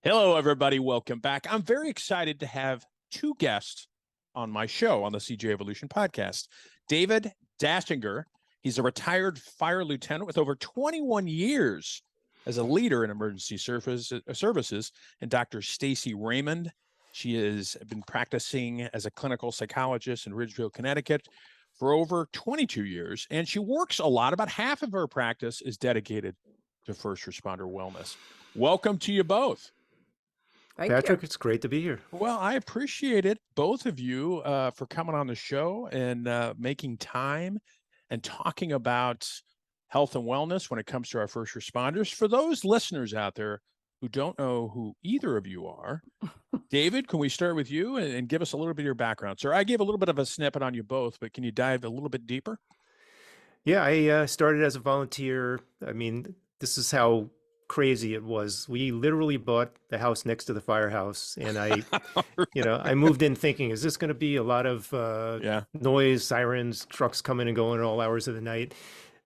Hello, everybody. Welcome back. I'm very excited to have two guests on my show on the CJEvolution podcast. David Dachinger, he's a retired fire lieutenant with over 21 years as a leader in emergency services, and Dr. Stacy Raymond. She has been practicing as a clinical psychologist in Ridgefield, Connecticut for over 22 years, and she works a lot. About half of her practice is dedicated to first responder wellness. Welcome to you both. Patrick, it's great to be here. Well, I appreciate it, both of you, for coming on the show and making time and talking about health and wellness when it comes to our first responders. For those listeners out there who don't know who either of you are, David, can we start with you and give us a little bit of your background? Sir, I gave a little bit of a snippet on you both, but can you dive a little bit deeper? Yeah, I started as a volunteer. I mean, this is how crazy it was. We literally bought the house next to the firehouse, and I moved in thinking, is this going to be a lot of noise, sirens, trucks coming and going at all hours of the night?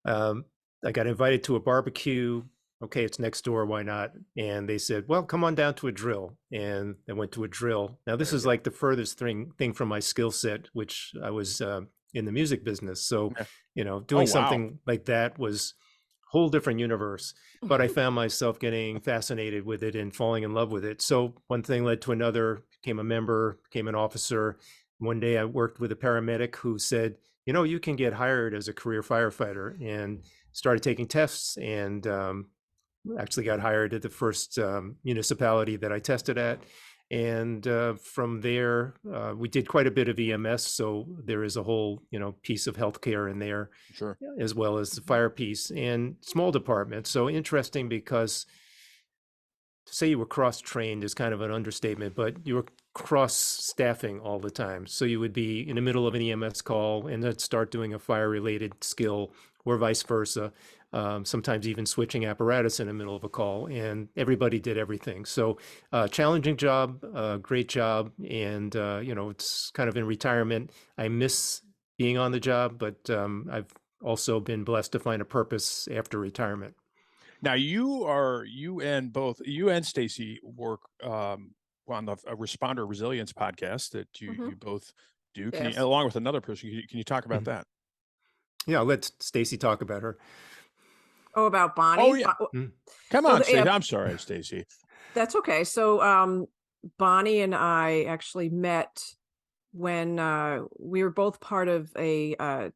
I got invited to a barbecue. Okay, it's next door, why not? And they said, well, come on down to a drill. And I went to a drill. Now, this is like the furthest thing from my skill set, which I was in the music business. So, doing something like that was whole different universe, but I found myself getting fascinated with it and falling in love with it. So one thing led to another, became a member, became an officer. One day I worked with a paramedic who said, you can get hired as a career firefighter, and started taking tests, and actually got hired at the first municipality that I tested at. And from there, we did quite a bit of EMS. So there is a whole, piece of healthcare in there, sure, as well as the fire piece, and small departments. So interesting, because to say you were cross-trained is kind of an understatement, but you were cross-staffing all the time. So you would be in the middle of an EMS call and then start doing a fire-related skill, or vice versa. Sometimes even switching apparatus in the middle of a call, and everybody did everything. So challenging job, great job. And, it's kind of in retirement. I miss being on the job, but I've also been blessed to find a purpose after retirement. Now you and Stacy work on the Responder Resilience podcast that you both do. Can you, along with another person, can you talk about that? Yeah, I'll let Stacy talk about her. Oh, about Bonnie? Oh, yeah. Come on, Stacy. I'm sorry, Stacy. That's okay. So Bonnie and I actually met when we were both part of a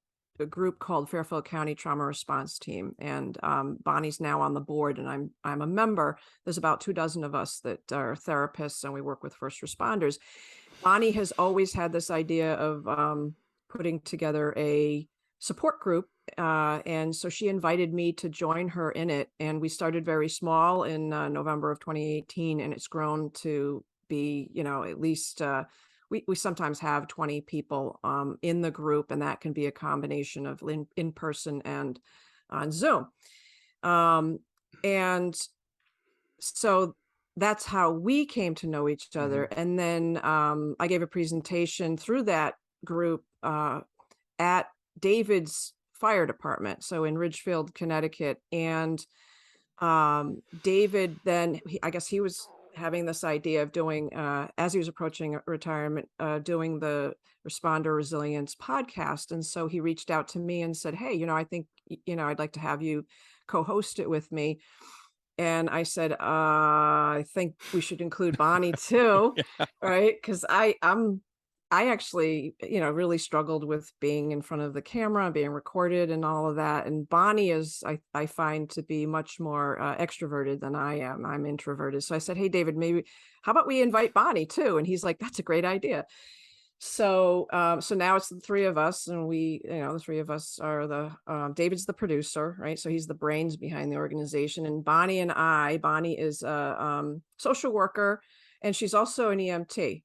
group called Fairfield County Trauma Response Team. And Bonnie's now on the board, and I'm a member. There's about 24 of us that are therapists, and we work with first responders. Bonnie has always had this idea of putting together a support group. And so she invited me to join her in it. And we started very small in November of 2018, and it's grown to be, at least we sometimes have 20 people in the group, and that can be a combination of in person and on Zoom. And so that's how we came to know each other. And then I gave a presentation through that group at David's fire department, so in Ridgefield, Connecticut. And David then, I guess he was having this idea of doing, as he was approaching retirement, doing the Responder Resilience podcast. And so he reached out to me and said, hey, I think, I'd like to have you co-host it with me. And I said, I think we should include Bonnie too, right? Because I actually, really struggled with being in front of the camera, being recorded and all of that. And Bonnie is, I find, to be much more extroverted than I am. I'm introverted. So I said, hey, David, how about we invite Bonnie too? And he's like, that's a great idea. So now it's the three of us, and the three of us are David's the producer, right? So he's the brains behind the organization. And Bonnie is a social worker, and she's also an EMT.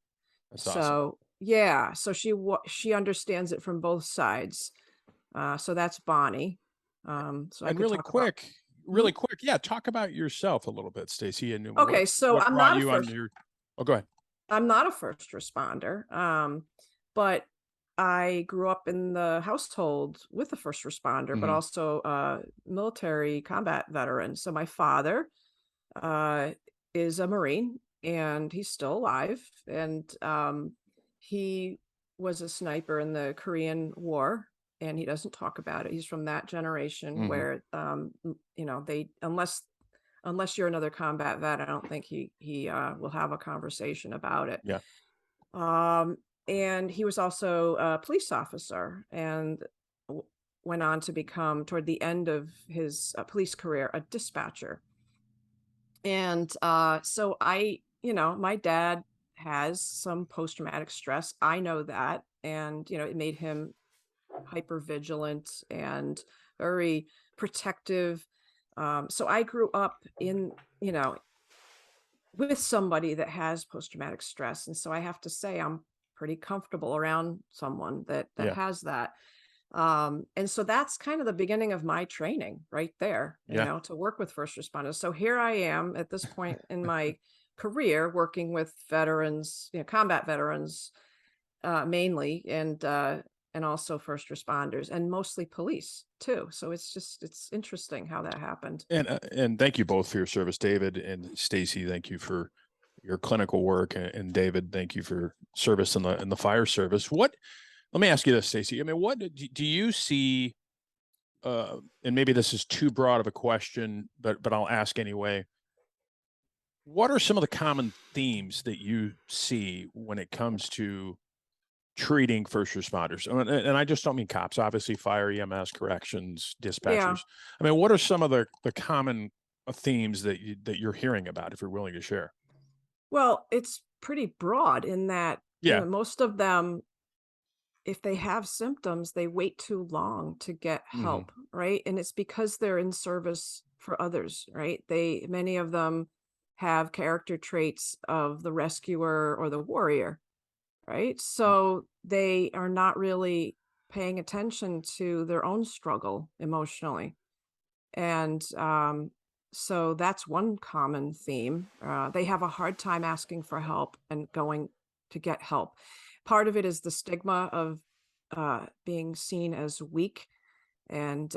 That's awesome. Yeah, so she understands it from both sides. So that's Bonnie. So and really quick, talk about yourself a little bit, Stacy. And okay, so I'm not go ahead. I'm not a first responder, but I grew up in the household with a first responder, but also military combat veteran. So my father uh, is a Marine, and he's still alive. And he was a sniper in the Korean War, and he doesn't talk about it. He's from that generation where, they, unless you're another combat vet, I don't think he will have a conversation about it. Yeah. And he was also a police officer, and went on to become, toward the end of his police career, a dispatcher. And so my dad has some post-traumatic stress. I know that. And, it made him hyper vigilant and very protective. So I grew up with somebody that has post-traumatic stress. And so I have to say I'm pretty comfortable around someone that has that. And so that's kind of the beginning of my training right there, to work with first responders. So here I am at this point in my career working with veterans, combat veterans, mainly, and also first responders, and mostly police too. So it's interesting how that happened. And thank you both for your service, David and Stacy. Thank you for your clinical work, and David, thank you for service in the fire service. Let me ask you this, Stacy. I mean, what do you see? And maybe this is too broad of a question, but I'll ask anyway. What are some of the common themes that you see when it comes to treating first responders? And I just don't mean cops, obviously fire, EMS, corrections, dispatchers. Yeah. I mean, what are some of the common themes that you're hearing about, if you're willing to share? Well, it's pretty broad in that, most of them, if they have symptoms, they wait too long to get help, right? And it's because they're in service for others, right? Many of them have character traits of the rescuer or the warrior, right? So they are not really paying attention to their own struggle emotionally. And so that's one common theme. They have a hard time asking for help and going to get help. Part of it is the stigma of being seen as weak. And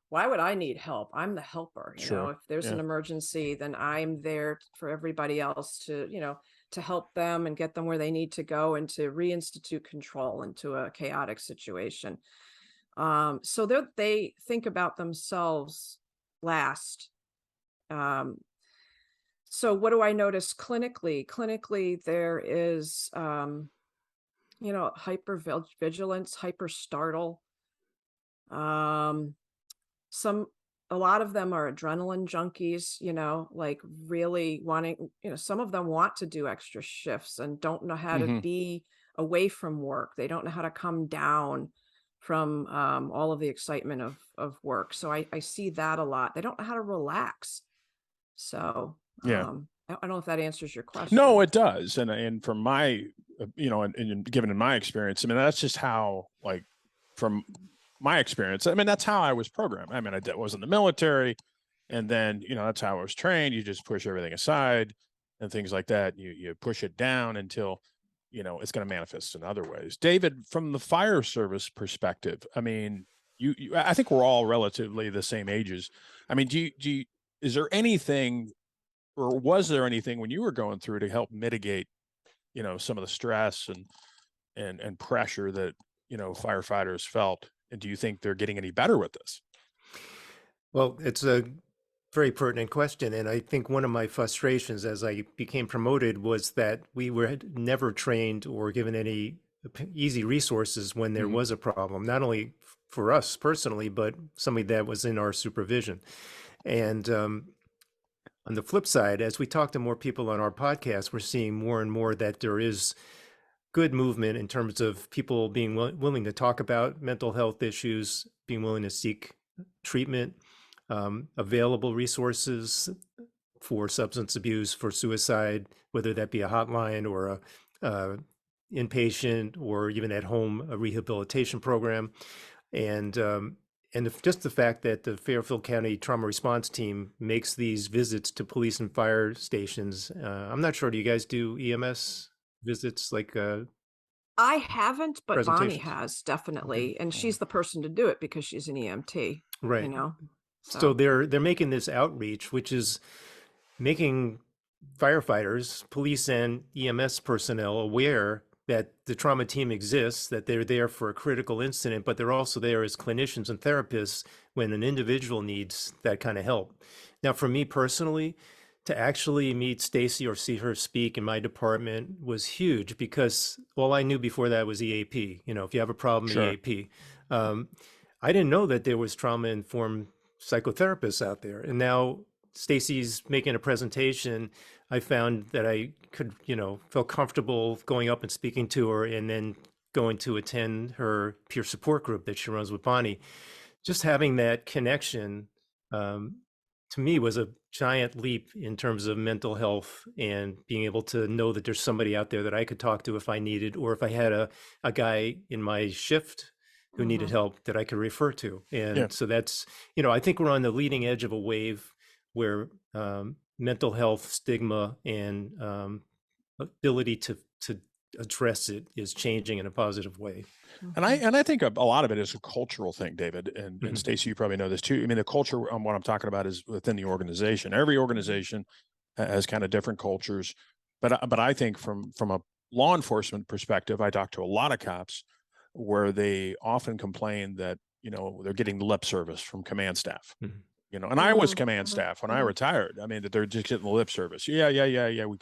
why would I need help? I'm the helper. If there's an emergency, then I'm there for everybody else to help them and get them where they need to go, and to reinstitute control into a chaotic situation. So they think about themselves last. So what do I notice clinically? Clinically, there is, hyper vigilance, hyper startle. A lot of them are adrenaline junkies, like really wanting, some of them want to do extra shifts and don't know how to be away from work. They don't know how to come down from all of the excitement of work. So I see that a lot. They don't know how to relax. So I don't know if that answers your question. No, it does. And from my, and given in my experience, I mean, that's just how, like, from my experience, I mean, that's how I was programmed. I mean, I was in the military, and then, that's how I was trained. You just push everything aside and things like that. You push it down until, it's going to manifest in other ways. David, from the fire service perspective, I mean, I think we're all relatively the same ages. I mean, is there anything, or was there anything when you were going through to help mitigate, some of the stress and pressure that, firefighters felt? And do you think they're getting any better with this? Well, it's a very pertinent question. And I think one of my frustrations as I became promoted was that we were never trained or given any easy resources when there was a problem, not only for us personally, but somebody that was in our supervision. And on the flip side, as we talk to more people on our podcast, we're seeing more and more that there is good movement in terms of people being willing to talk about mental health issues, being willing to seek treatment, available resources for substance abuse, for suicide, whether that be a hotline or a inpatient or even at home, a rehabilitation program. And just the fact that the Fairfield County Trauma Response Team makes these visits to police and fire stations. I'm not sure, do you guys do EMS visits, like I haven't, but Bonnie presentations? has definitely, and she's the person to do it because she's an EMT, Right. you know. So they're making this outreach, which is making firefighters, police, and EMS personnel aware that the trauma team exists, that they're there for a critical incident, but they're also there as clinicians and therapists when an individual needs that kind of help. Now, for me personally, to actually meet Stacy or see her speak in my department was huge because all I knew before that was EAP. You know, if you have a problem, Sure. EAP. I didn't know that there was trauma-informed psychotherapists out there. And now Stacy's making a presentation. I found that I could, felt comfortable going up and speaking to her and then going to attend her peer support group that she runs with Bonnie. Just having that connection to me was a giant leap in terms of mental health and being able to know that there's somebody out there that I could talk to if I needed, or if I had a guy in my shift who needed help that I could refer to. And so that's, I think we're on the leading edge of a wave where mental health stigma and ability to address it is changing in a positive way. And I think a lot of it is a cultural thing, David, and Stacy, you probably know this too. I mean, the culture, what I'm talking about is within the organization. Every organization has kind of different cultures, but I think from a law enforcement perspective, I talk to a lot of cops where they often complain that, they're getting lip service from command staff. And I was command staff when I retired. I mean, that they're just getting the lip service. Yeah. We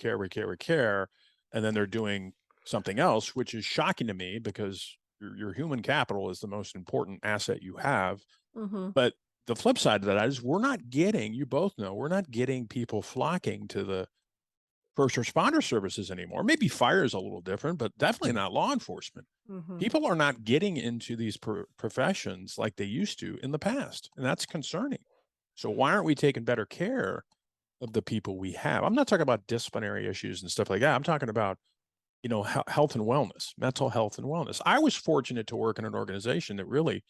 care. And then they're doing something else, which is shocking to me because your human capital is the most important asset you have. But the flip side of that is you both know, we're not getting people flocking to the first responder services anymore. Maybe fire is a little different, but definitely not law enforcement. People are not getting into these professions like they used to in the past. And that's concerning. So why aren't we taking better care of the people we have? I'm not talking about disciplinary issues and stuff like that. I'm talking about, health and wellness, mental health and wellness. I was fortunate to work in an organization that really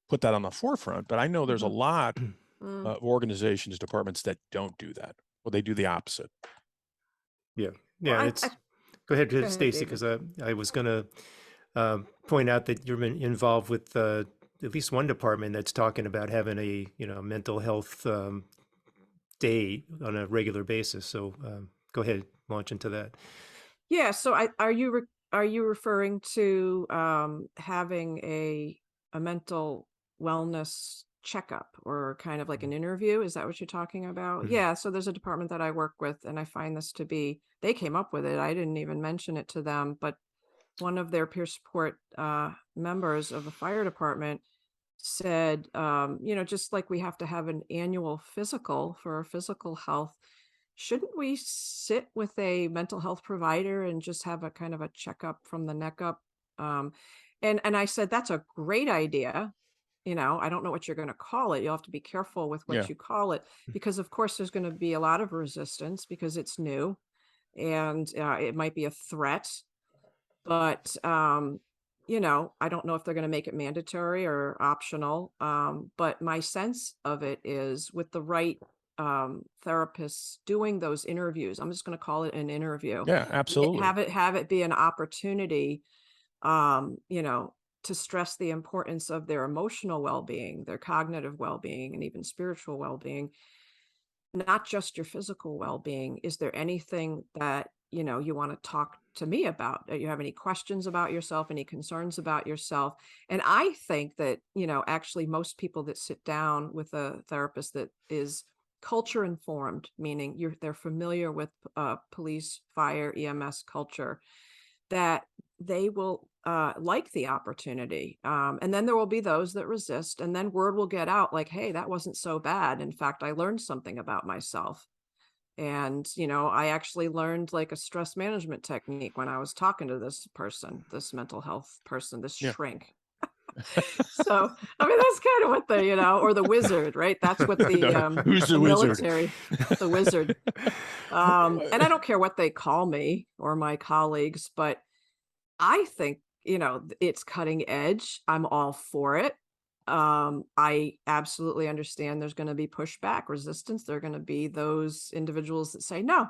put that on the forefront, but I know there's a lot of organizations, departments that don't do that. Well, they do the opposite. Yeah. Well, go ahead, Stacy, because I was going to point out that you're involved with at least one department that's talking about having a mental health day on a regular basis. So go ahead, launch into that. Yeah. So are you referring to having a mental wellness checkup or kind of like an interview? Is that what you're talking about? Yeah. So there's a department that I work with, and I find this to be, they came up with it. I didn't even mention it to them, but one of their peer support members of the fire department said, just like we have to have an annual physical for our physical health, shouldn't we sit with a mental health provider and just have a kind of a checkup from the neck up? And I said, that's a great idea. I don't know what you're going to call it. You'll have to be careful with what you call it, because of course there's going to be a lot of resistance because it's new and it might be a threat. But, I don't know if they're going to make it mandatory or optional. But my sense of it is with the right therapists doing those interviews, I'm just going to call it an interview. Yeah, absolutely. Have it be an opportunity, to stress the importance of their emotional well-being, their cognitive well-being, and even spiritual well-being, not just your physical well-being. Is there anything that, you want to talk to me about? Do you have any questions about yourself, any concerns about yourself? And I think that, actually most people that sit down with a therapist that is culture informed, meaning they're familiar with police, fire, EMS culture, that they will like the opportunity. And then there will be those that resist, and then word will get out like, hey, that wasn't so bad. In fact, I learned something about myself. And, I actually learned like a stress management technique when I was talking to this person, this mental health person, this shrink. So, I mean, that's kind of what or the wizard, right? That's what Who's the military, the wizard. And I don't care what they call me or my colleagues, but I think, it's cutting edge. I'm all for it. I absolutely understand there's going to be pushback, resistance. There are going to be those individuals that say, no,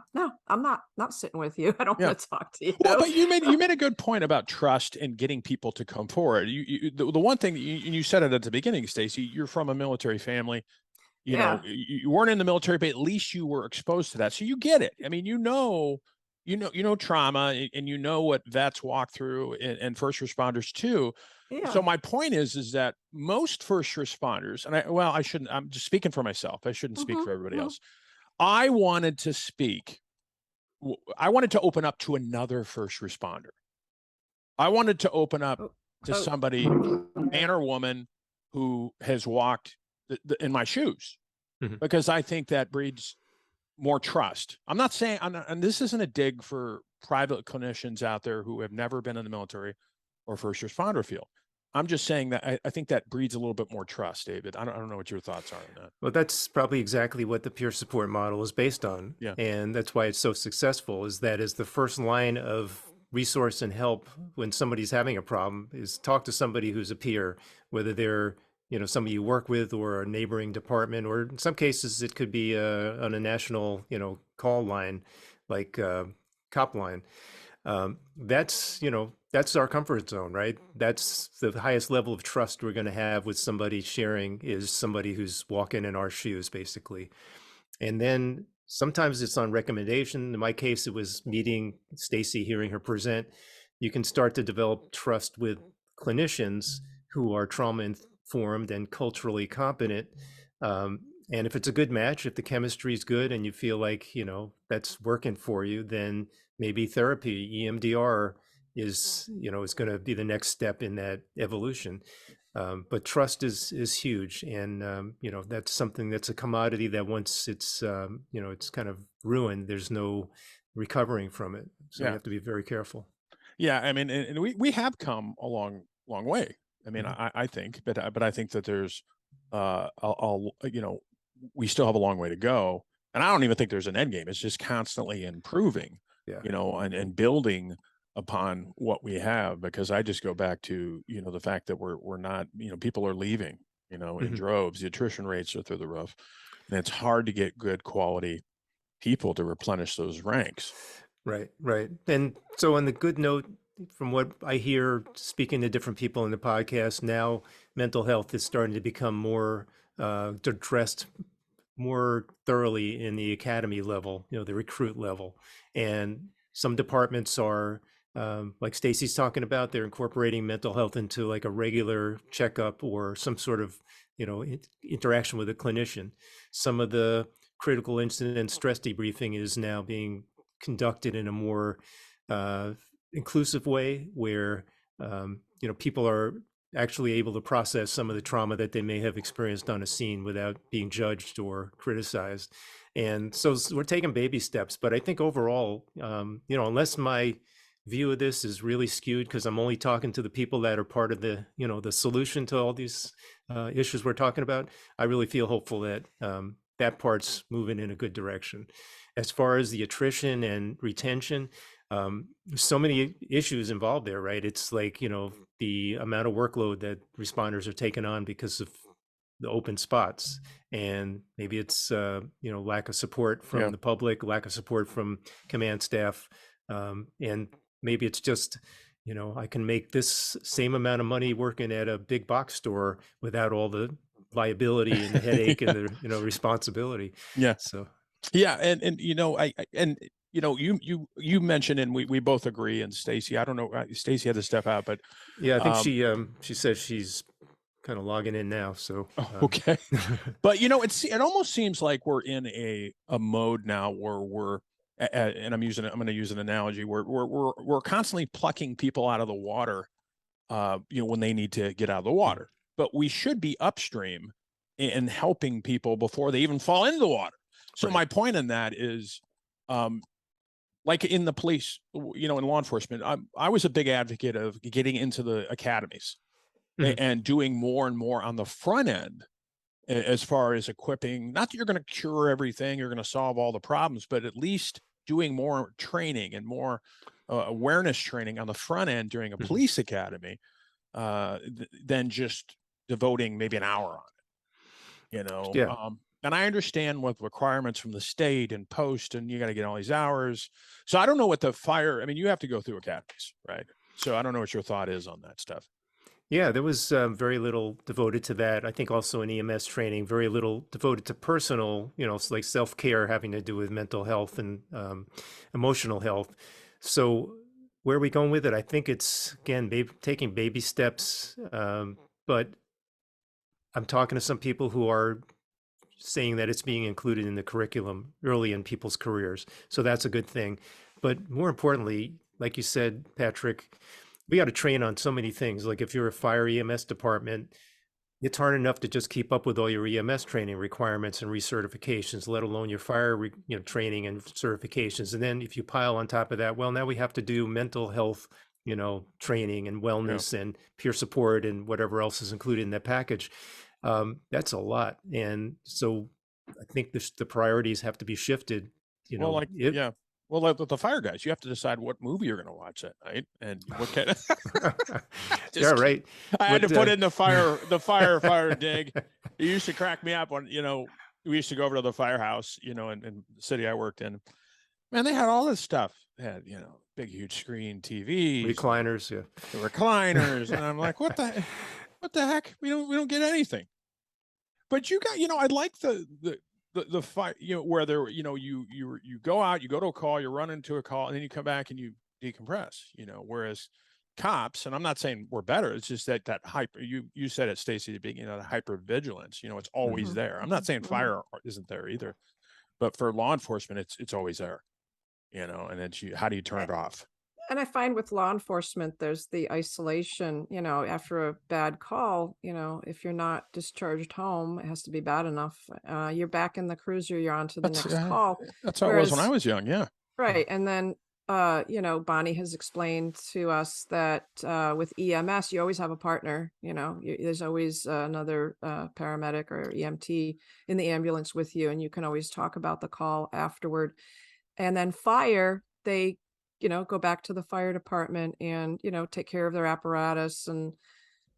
I'm not sitting with you. I don't Yeah. want to talk to you. Well, but you made a good point about trust and getting people to come forward. The one thing that you said it at the beginning, Stacy, you're from a military family. You know, Yeah. you weren't in the military, but at least you were exposed to that. So you get it. I mean, you know trauma, and you know what vets walk through, and first responders too. So Yeah. my point is that most first responders, and I shouldn't, I'm just speaking for myself. I shouldn't speak for everybody else. I wanted to open up to another first responder. I wanted to open up to somebody, man or woman, who has walked in my shoes, because I think that breeds more trust. I'm not saying, and this isn't a dig for private clinicians out there who have never been in the military or first responder field. I'm just saying that I think that breeds a little bit more trust, David. I don't know what your thoughts are on that. Well, that's probably exactly what the peer support model is based on. Yeah. And that's why it's so successful, is that is the first line of resource and help when somebody's having a problem, is talk to somebody who's a peer, whether they're, somebody you work with or a neighboring department, or in some cases it could be on a national, call line, like cop line. That's our comfort zone, right? That's the highest level of trust we're going to have with somebody sharing, is somebody who's walking in our shoes, basically. And then sometimes it's on recommendation. In my case, it was meeting Stacy, hearing her present. You can start to develop trust with clinicians who are trauma informed and culturally competent. And if it's a good match, if the chemistry is good and you feel like, that's working for you, then maybe therapy, EMDR is going to be the next step in that evolution. But trust is huge. And, that's something that's a commodity that once it's, it's kind of ruined, there's no recovering from it. So you have to be very careful. Yeah. I mean, and we have come a long way. I mean, I think, but I think that there's, we still have a long way to go. And I don't even think there's an end game. It's just constantly improving, and building upon what we have, because I just go back to, the fact that we're not, people are leaving, in droves. The attrition rates are through the roof, and it's hard to get good quality people to replenish those ranks. Right. And so on the good note, from what I hear speaking to different people in the podcast, now mental health is starting to become more addressed more thoroughly in the academy level, the recruit level. And some departments are, like Stacy's talking about, they're incorporating mental health into like a regular checkup or some sort of, interaction with a clinician. Some of the critical incident stress debriefing is now being conducted in a more inclusive way, where, people are actually able to process some of the trauma that they may have experienced on a scene without being judged or criticized. And so we're taking baby steps, but I think overall, unless my view of this is really skewed, because I'm only talking to the people that are part of the, the solution to all these issues we're talking about, I really feel hopeful that that part's moving in a good direction. As far as the attrition and retention, so many issues involved there, right? It's like, the amount of workload that responders are taking on because of the open spots. And maybe it's, lack of support from the public, lack of support from command staff. And maybe it's just, I can make this same amount of money working at a big box store without all the liability and the headache and the, responsibility. Yeah. So. Yeah. You mentioned, and we both agree, and Stacy, I don't know, Stacy had to step out, but yeah, I think she says she's kind of logging in now. So okay. But it almost seems like we're in a mode now where we're, and I'm going to use an analogy, where we're constantly plucking people out of the water, when they need to get out of the water. But we should be upstream in helping people before they even fall into the water. So my point in that is, like in the police, in law enforcement, I was a big advocate of getting into the academies and doing more and more on the front end, as far as equipping. Not that you're going to cure everything, you're going to solve all the problems, but at least doing more training and more awareness training on the front end during a police academy, than just devoting maybe an hour on it, Yeah. And I understand what requirements from the state and post, and you got to get all these hours. So I don't know what I mean, you have to go through academies, right? So I don't know what your thought is on that stuff. Yeah, there was very little devoted to that. I think also in EMS training, very little devoted to personal, like self-care having to do with mental health and emotional health. So where are we going with it? I think it's, again, taking baby steps. But I'm talking to some people who are saying that it's being included in the curriculum early in people's careers. So that's a good thing. But more importantly, like you said, Patrick, we got to train on so many things. Like if you're a fire EMS department, it's hard enough to just keep up with all your EMS training requirements and recertifications, let alone your fire training and certifications. And then if you pile on top of that, well, now we have to do mental health, training and wellness and peer support and whatever else is included in that package. That's a lot. And so I think the priorities have to be shifted. Well, like the fire guys, you have to decide what movie you're going to watch that night and what kind of. Yeah, right. I had to put in the firefighter dig. It used to crack me up when we used to go over to the firehouse, in the city I worked in. Man, they had all this stuff. They had big, huge screen TVs, recliners, the recliners, and I'm like, what the heck? We don't get anything. But you got, I like the fight, where there, you go out, you go to a call, you run into a call, and then you come back and you decompress, whereas cops, and I'm not saying we're better, it's just that hyper, you said it, Stacy, at the beginning, the hyper vigilance, it's always there. I'm not saying fire isn't there either, but for law enforcement, it's always there, and then how do you turn it off? And I find with law enforcement, there's the isolation, after a bad call, if you're not discharged home, it has to be bad enough. You're back in the cruiser, you're on to the next call. That's how it was when I was young. Yeah. Right. And then, Bonnie has explained to us that with EMS, you always have a partner, there's always another paramedic or EMT in the ambulance with you, and you can always talk about the call afterward. And then fire, they go back to the fire department and, take care of their apparatus and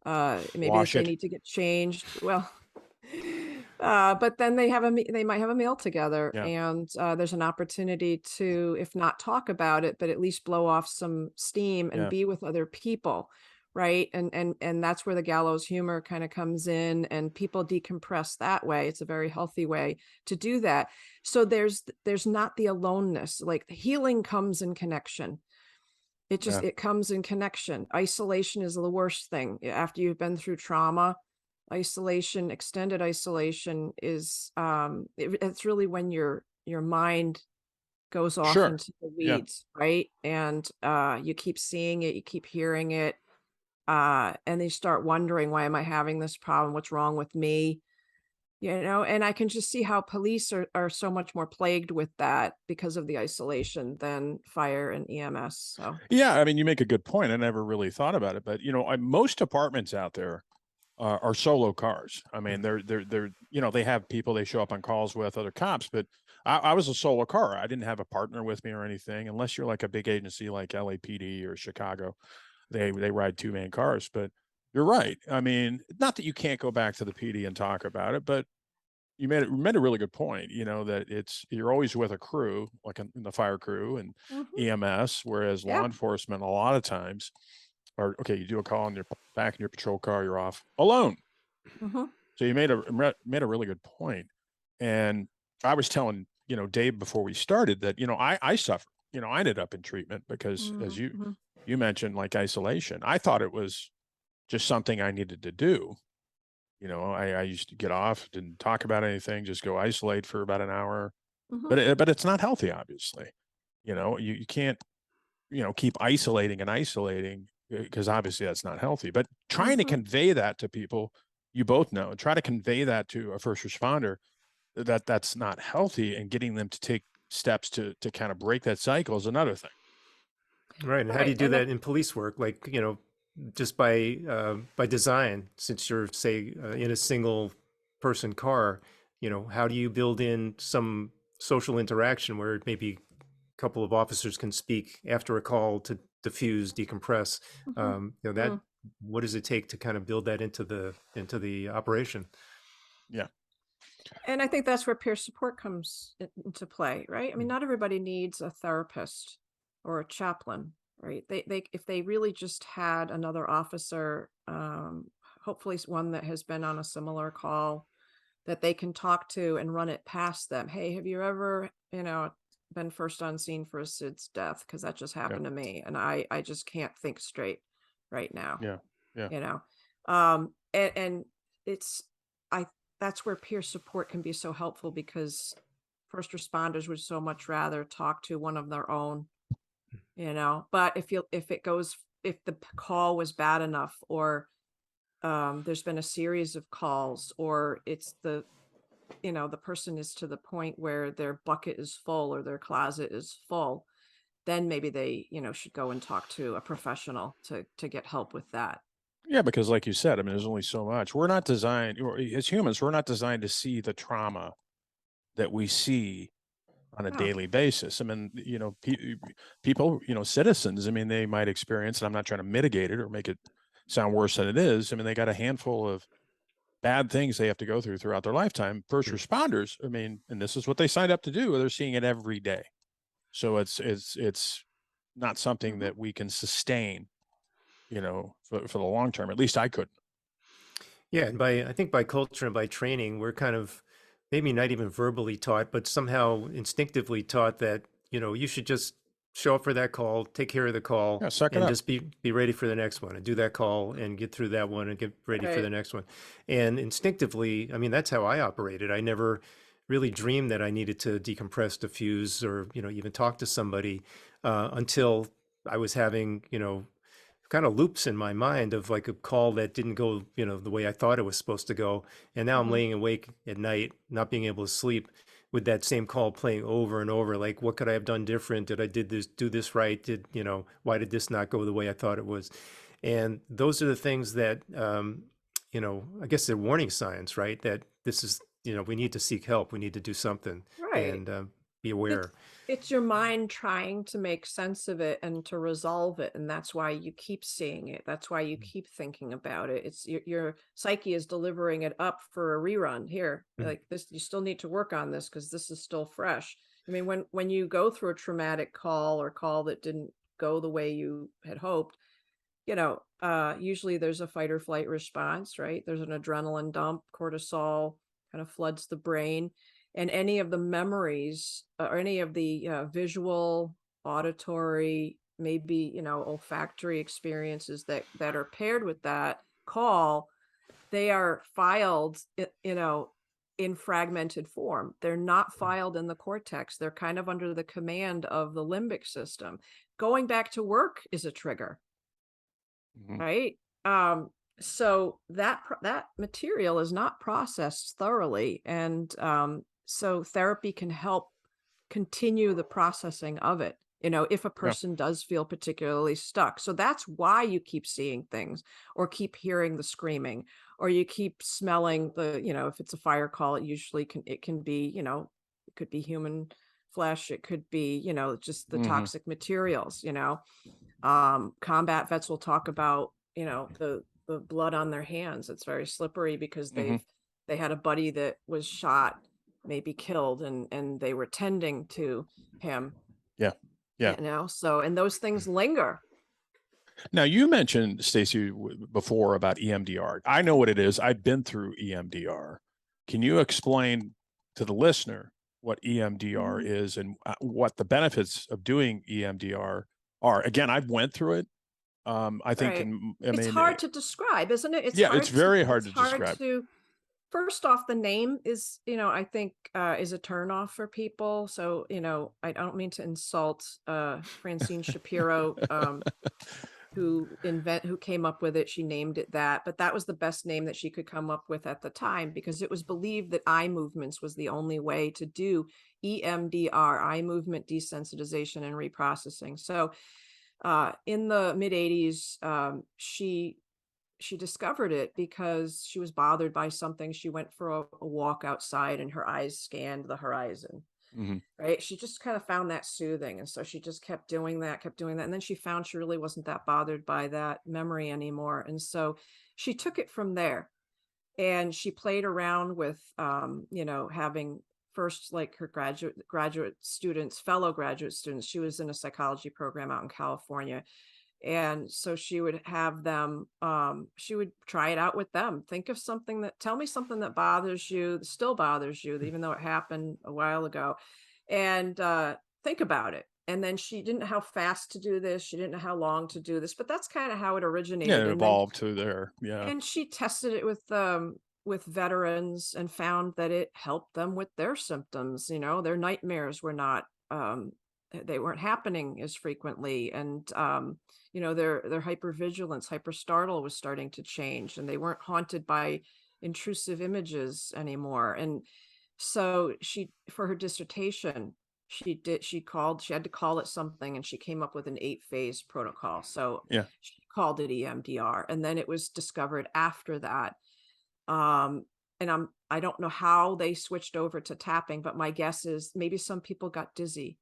maybe if they need to get changed. Well, but then they might have a meal together, and there's an opportunity to, if not talk about it, but at least blow off some steam and be with other people. Right. And that's where the gallows humor kind of comes in, and people decompress that way. It's a very healthy way to do that. So there's not the aloneness, like the healing comes in connection. It comes in connection. Isolation is the worst thing after you've been through trauma. Isolation, extended isolation is it's really when your mind goes off into the weeds, right? And you keep seeing it, you keep hearing it. And they start wondering, why am I having this problem? What's wrong with me? And I can just see how police are so much more plagued with that because of the isolation than fire and EMS. So yeah, I mean, you make a good point. I never really thought about it, but most apartments out there are solo cars. I mean, they're they have people they show up on calls with, other cops, but I was a solo car. I didn't have a partner with me or anything, unless you're like a big agency like LAPD or Chicago. They ride 2-man cars, but you're right. I mean, not that you can't go back to the PD and talk about it, but you made a really good point, that you're always with a crew, like in the fire crew and EMS, whereas law enforcement, a lot of times you do a call and you're back in your patrol car, you're off alone. So you made a really good point. And I was telling, Dave before we started that, I suffered, I ended up in treatment because as you mentioned, like isolation. I thought it was just something I needed to do. I used to get off, didn't talk about anything, just go isolate for about an hour. But it's not healthy, obviously. You can't, keep isolating because obviously that's not healthy. But trying to convey that to people, you both know, try to convey that to a first responder that's not healthy, and getting them to take steps to kind of break that cycle is another thing. Right. And how do you do that in police work? Like, just by design, since you're, say, in a single person car, how do you build in some social interaction where maybe a couple of officers can speak after a call to diffuse, decompress? what does it take to kind of build that into the operation? Yeah. And I think that's where peer support comes into play, right? I mean, not everybody needs a therapist or a chaplain, right? They if they really just had another officer, hopefully one that has been on a similar call, that they can talk to and run it past them. Hey, have you ever, been first on scene for a SIDS death? Because that just Yeah. happened to me, and I just can't think straight right now. Yeah. Yeah. And it's I that's where peer support can be so helpful, because first responders would so much rather talk to one of their own, but if the call was bad enough, or there's been a series of calls, or it's the person is to the point where their bucket is full or their closet is full, then maybe they, should go and talk to a professional to get help with that. Yeah, because like you said, I mean, there's only so much. We're not designed, or as humans, we're not designed to see the trauma that we see on a Oh, daily basis. I mean, people, citizens, I mean, they might experience, and I'm not trying to mitigate it or make it sound worse than it is. I mean, they got a handful of bad things they have to go through throughout their lifetime. First responders, I mean, and this is what they signed up to do. They're seeing it every day. So it's not something that we can sustain, for the long term. At least I couldn't. Yeah, and I think by culture and by training, we're kind of maybe not even verbally taught, but somehow instinctively taught that, you should just show up for that call, take care of the call, Yeah, suck it and up. just be ready for the next one, and do that call and get through that one and get ready for right. the next one. And instinctively, I mean, that's how I operated. I never really dreamed that I needed to decompress, diffuse, or, even talk to somebody until I was having, kind of loops in my mind of like a call that didn't go, the way I thought it was supposed to go. And now I'm Mhm. laying awake at night, not being able to sleep with that same call playing over and over. Like, what could I have done different? Did I do this right? Why did this not go the way I thought it was? And those are the things that, I guess they're warning signs, right? That this is, we need to seek help. We need to do something Right. and be aware. It's your mind trying to make sense of it and to resolve it, and that's why you keep seeing it. That's why you keep thinking about it. It's your psyche is delivering it up for a rerun. Here, Mhm. like this, you still need to work on this because this is still fresh. I mean, when you go through a traumatic call or call that didn't go the way you had hoped, usually there's a fight or flight response, right? There's an adrenaline dump, cortisol kind of floods the brain, and any of the memories or any of the visual, auditory, maybe, olfactory experiences that are paired with that call, they are filed, in fragmented form. They're not filed in the cortex. They're kind of under the command of the limbic system. Going back to work is a trigger. Mhm. Right? So that material is not processed thoroughly, and so therapy can help continue the processing of it. If a Yeah. person does feel particularly stuck. So that's why you keep seeing things, or keep hearing the screaming, or you keep smelling if it's a fire call, it can be, it could be human flesh, it could be, just the Mhm. toxic materials. Combat vets will talk about, the blood on their hands. It's very slippery because Mhm. they had a buddy that was shot, maybe killed, and they were tending to him, Yeah. Yeah. so, and those things linger. Now you mentioned, Stacy, before about EMDR. I know what it is. I've been through EMDR. Can you explain to the listener what EMDR Mhm. is and what the benefits of doing EMDR are? Again, I've went through it. I think, Right. I It's mean, hard to describe, isn't it? yeah, it's very hard It's to hard describe. to First off, the name is, I think, is a turnoff for people. So, I don't mean to insult Francine Shapiro, who came up with it. She named it that, but that was the best name that she could come up with at the time, because it was believed that eye movements was the only way to do EMDR, eye movement desensitization and reprocessing. So, in the mid 80s, she discovered it because she was bothered by something. She went for a walk outside and her eyes scanned the horizon. right? She just kind of found that soothing. And so she just kept doing that. And then she found she really wasn't that bothered by that memory anymore. And so she took it from there, and she played around with, having first, like, her graduate students, fellow graduate students. She was in a psychology program out in California. And so she would have them, she would try it out with them. Tell me something that bothers you, that still bothers you, even though it happened a while ago. And think about it. And then she didn't know how fast to do this. She didn't know how long to do this, but that's kind of how it originated. Yeah, it And then, evolved to there. Yeah. and she tested it with veterans and found that it helped them with their symptoms. Their nightmares were not, they weren't happening as frequently. And, their hypervigilance, hyperstartle was starting to change, and they weren't haunted by intrusive images anymore. And so for her dissertation, she had to call it something, and she came up with an 8-phase protocol. So Yeah. she called it EMDR. And then it was discovered after that. And I don't know how they switched over to tapping, but my guess is maybe some people got dizzy,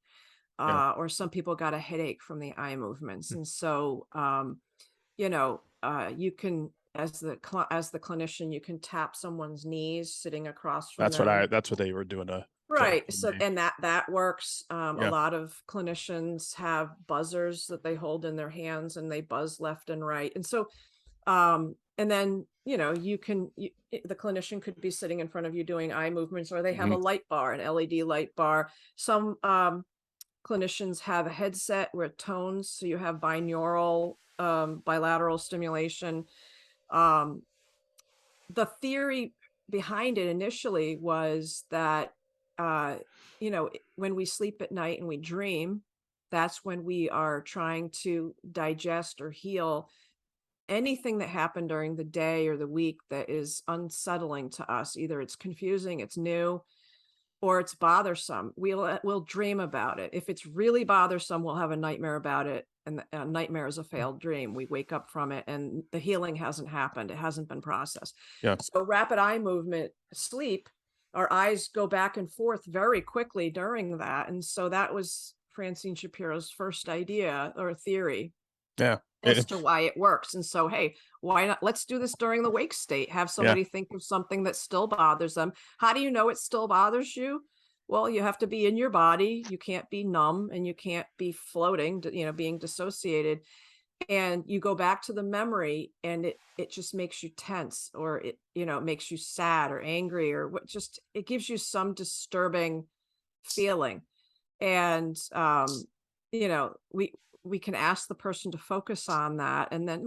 or some people got a headache from the eye movements. And so, you can, as the clinician, you can tap someone's knees sitting across from them. That's what they were doing. Right. So, and that works. A Yeah. lot of clinicians have buzzers that they hold in their hands, and they buzz left and right. And so, and then, the clinician could be sitting in front of you doing eye movements, or they have a light bar, an LED light bar. Some clinicians have a headset where it tones, so you have binaural, bilateral stimulation. The theory behind it initially was that, when we sleep at night and we dream, that's when we are trying to digest or heal anything that happened during the day or the week that is unsettling to us. Either it's confusing, it's new, or it's bothersome. We'll dream about it. If it's really bothersome, we'll have a nightmare about it. And a nightmare is a failed dream. We wake up from it, and the healing hasn't happened. It hasn't been processed. Yeah. So rapid eye movement, sleep, our eyes go back and forth very quickly during that. And so that was Francine Shapiro's first idea or theory. Yeah. As to why it works. And so, hey, why not? Let's do this during the wake state. Have somebody think of something that still bothers them. How do you know it still bothers you? Well, you have to be in your body. You can't be numb, and you can't be floating, being dissociated. And you go back to the memory, and it just makes you tense, or it makes you sad or angry, or it gives you some disturbing feeling. And, we can ask the person to focus on that. And then,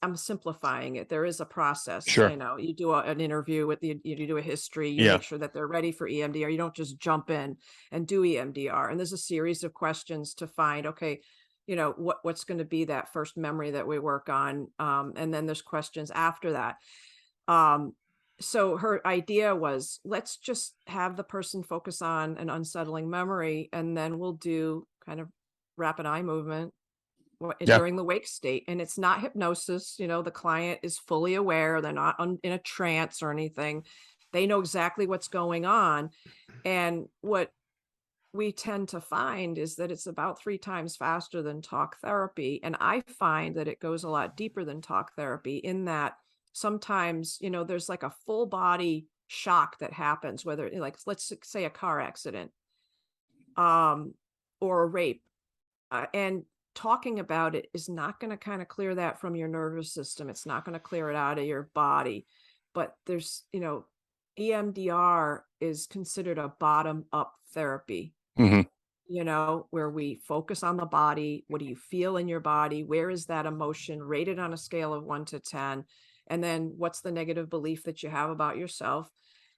I'm simplifying it. There is a process. Sure. You do an interview with you do a history, you make sure that they're ready for EMDR. You don't just jump in and do EMDR. And there's a series of questions to find, okay, what's going to be that first memory that we work on. And then there's questions after that. So her idea was, let's just have the person focus on an unsettling memory, and then we'll do kind of rapid eye movement during the wake state. And it's not hypnosis. The client is fully aware. They're not in a trance or anything. They know exactly what's going on. And what we tend to find is that it's about 3 times faster than talk therapy. And I find that it goes a lot deeper than talk therapy, in that sometimes, there's like a full body shock that happens, whether, like, let's say a car accident, or a rape. And talking about it is not going to kind of clear that from your nervous system. It's not going to clear it out of your body. But there's, EMDR is considered a bottom up therapy, where we focus on the body. What do you feel in your body? Where is that emotion rated on a scale of 1 to 10? And then what's the negative belief that you have about yourself?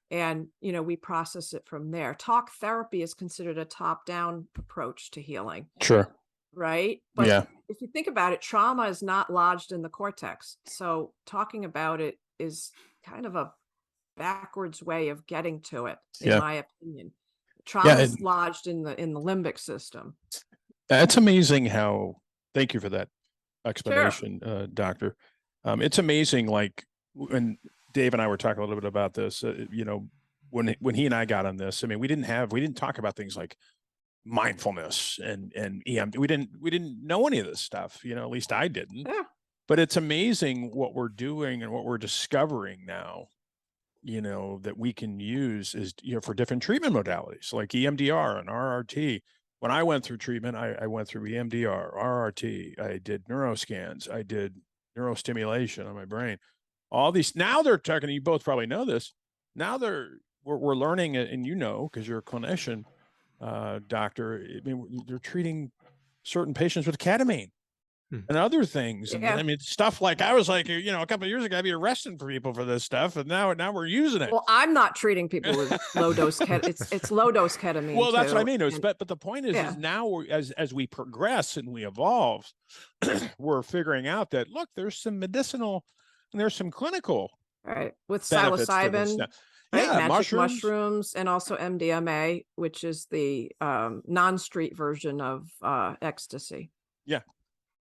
And, we process it from there. Talk therapy is considered a top-down approach to healing. Sure. Right? But if you think about it, trauma is not lodged in the cortex. So talking about it is kind of a backwards way of getting to it, in my opinion. Trauma is lodged in the limbic system. It's amazing how, thank you for that explanation, Doctor. It's amazing, like when Dave and I were talking a little bit about this, when he and I got on this, I mean, we didn't talk about things like mindfulness and EMD. We didn't know any of this stuff, at least I didn't. Yeah. But it's amazing what we're doing and what we're discovering now, that we can use is, for different treatment modalities like EMDR and RRT. When I went through treatment, I went through EMDR, RRT, I did neuroscans, I did neurostimulation on my brain. All these, now they're talking, you both probably know this. Now we're learning, and because you're a clinician, doctor, I mean, they're treating certain patients with ketamine and other things. And I mean, stuff like, I was like, a couple of years ago, I'd be arresting for people for this stuff. And now we're using it. Well, I'm not treating people with low dose it's low dose ketamine. Well, that's too. what I mean. But the point is now as we progress and we evolve, we're figuring out that, look, there's some medicinal and there's some clinical with benefits to this psilocybin. stuff. Magic mushrooms, and also MDMA, which is the non-street version of ecstasy. Yeah.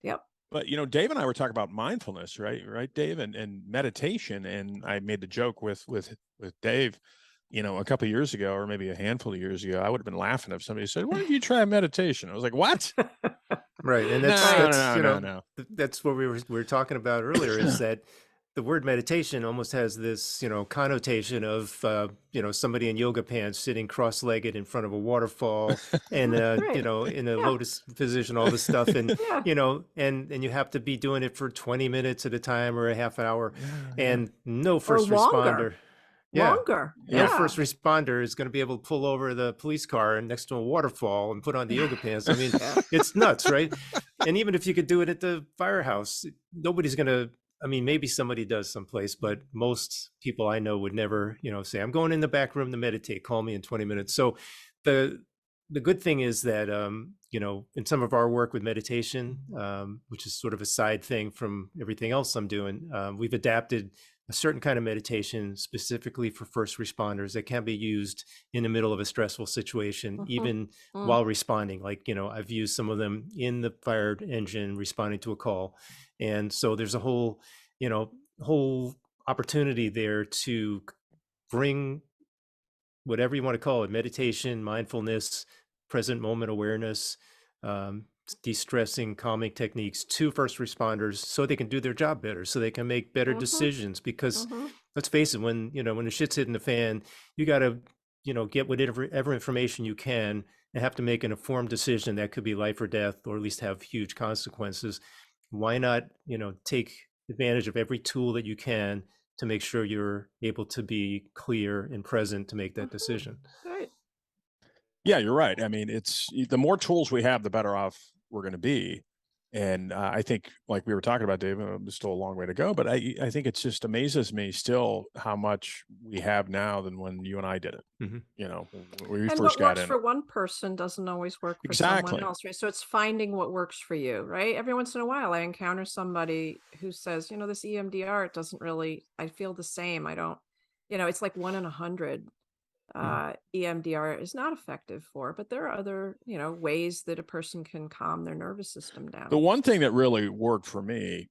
Yep. But Dave and I were talking about mindfulness, right, Dave, and meditation, and I made the joke with Dave, a couple of years ago, or maybe a handful of years ago, I would have been laughing if somebody said, "Why don't you try meditation?" I was like, "What?" Right, and no. That's what we were talking about earlier. Is that the word meditation almost has this, connotation of, somebody in yoga pants sitting cross-legged in front of a waterfall and, in a lotus position, all this stuff. And, and you have to be doing it for 20 minutes at a time or a half hour, and no first responder. Longer. No first responder is going to be able to pull over the police car next to a waterfall and put on the yoga pants. I mean, it's nuts, right? And even if you could do it at the firehouse, nobody's going to, maybe somebody does someplace, but most people I know would never, say, I'm going in the back room to meditate, call me in 20 minutes. So the good thing is that, in some of our work with meditation, which is sort of a side thing from everything else I'm doing, we've adapted a certain kind of meditation specifically for first responders that can be used in the middle of a stressful situation, even while responding. Like, I've used some of them in the fire engine responding to a call. And so there's a whole opportunity there to bring whatever you want to call it, meditation, mindfulness, present moment awareness, de-stressing, calming techniques to first responders so they can do their job better, so they can make better decisions. Because let's face it, when the shit's hitting the fan, you got to, get whatever information you can and have to make an informed decision that could be life or death, or at least have huge consequences. Why not, take advantage of every tool that you can to make sure you're able to be clear and present to make that decision. Right. Yeah, you're right. I mean, it's the more tools we have, the better off we're going to be. And I think, like we were talking about, Dave, there's still a long way to go, but I think it just amazes me still how much we have now than when you and I did it. When we first got in. What works for one person doesn't always work for someone else, right? So it's finding what works for you, right? Every once in a while, I encounter somebody who says, this EMDR, it doesn't really, I feel the same. I don't, it's like 1 in 100. EMDR is not effective for, but there are other, ways that a person can calm their nervous system down. The one thing that really worked for me,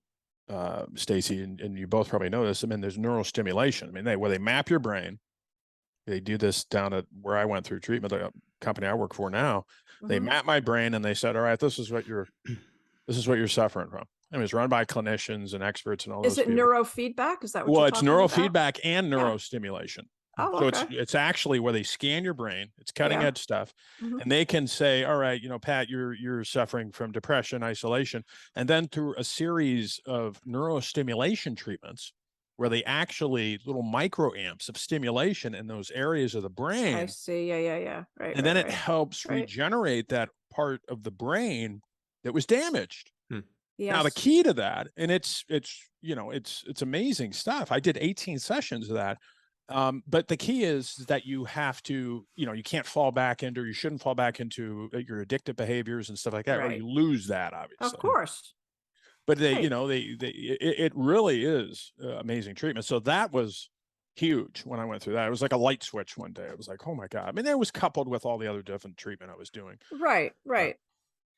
Stacy, and you both probably know this, there's neurostimulation. Where they map your brain. They do this down at where I went through treatment, the company I work for now. They map my brain and they said, all right, this is what you're suffering from. It's run by clinicians and experts and all those. Is it neurofeedback? Is that what you're talking about? Well, it's neurofeedback and neurostimulation. Oh, so okay. it's actually where they scan your brain. It's cutting edge stuff. And they can say, all right, Pat, you're suffering from depression, isolation. And then through a series of neurostimulation treatments where they actually little microamps of stimulation in those areas of the brain. I see. Yeah. Right. And then it helps regenerate that part of the brain that was damaged. Yes. Now the key to that, and it's amazing stuff. I did 18 sessions of that. But the key is that you have to, you can't fall back into, or you shouldn't fall back into your addictive behaviors and stuff like that, or you lose that, obviously. Of course. But it really is amazing treatment. So that was huge when I went through that. It was like a light switch one day. I was like, oh my God. It was coupled with all the other different treatment I was doing. Right.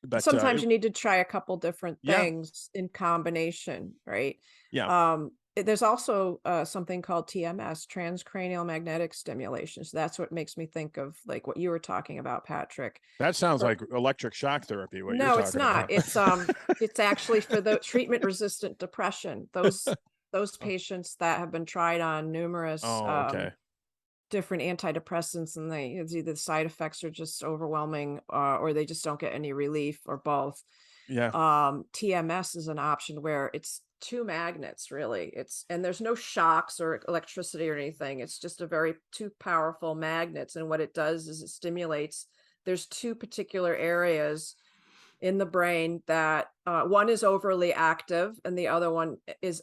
But sometimes you need to try a couple different things in combination, right? Yeah. there's also something called TMS, transcranial magnetic stimulation. So that's what makes me think of like what you were talking about, Patrick. That sounds like electric shock therapy. What you're No, talking it's not. about. It's actually for the treatment-resistant depression. Those patients that have been tried on numerous Oh, okay. different antidepressants, and it's either the side effects are just overwhelming, or they just don't get any relief, or both. Yeah. TMS is an option where it's two magnets, really. And there's no shocks or electricity or anything. It's just two powerful magnets. And what it does is it stimulates, there's two particular areas in the brain that one is overly active and the other one is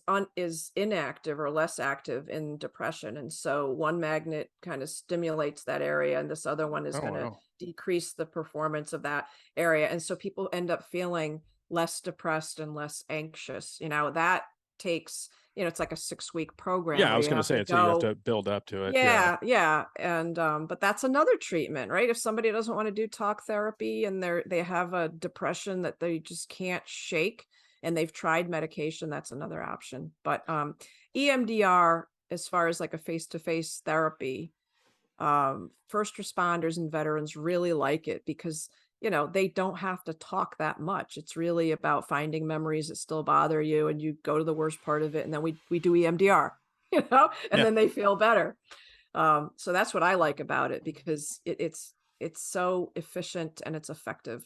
inactive or less active in depression. And so one magnet kind of stimulates that area, and this other one is going to decrease the performance of that area. And so people end up feeling less depressed and less anxious. That takes, it's like a 6-week program. Yeah, I was going to say it. So you have to build up to it. Yeah. And but that's another treatment, right? If somebody doesn't want to do talk therapy and they have a depression that they just can't shake and they've tried medication, that's another option. But EMDR, as far as like a face-to-face therapy, first responders and veterans really like it because they don't have to talk that much. It's really about finding memories that still bother you, and you go to the worst part of it, and then we do EMDR, and then they feel better. So that's what I like about it, because it's so efficient and it's effective.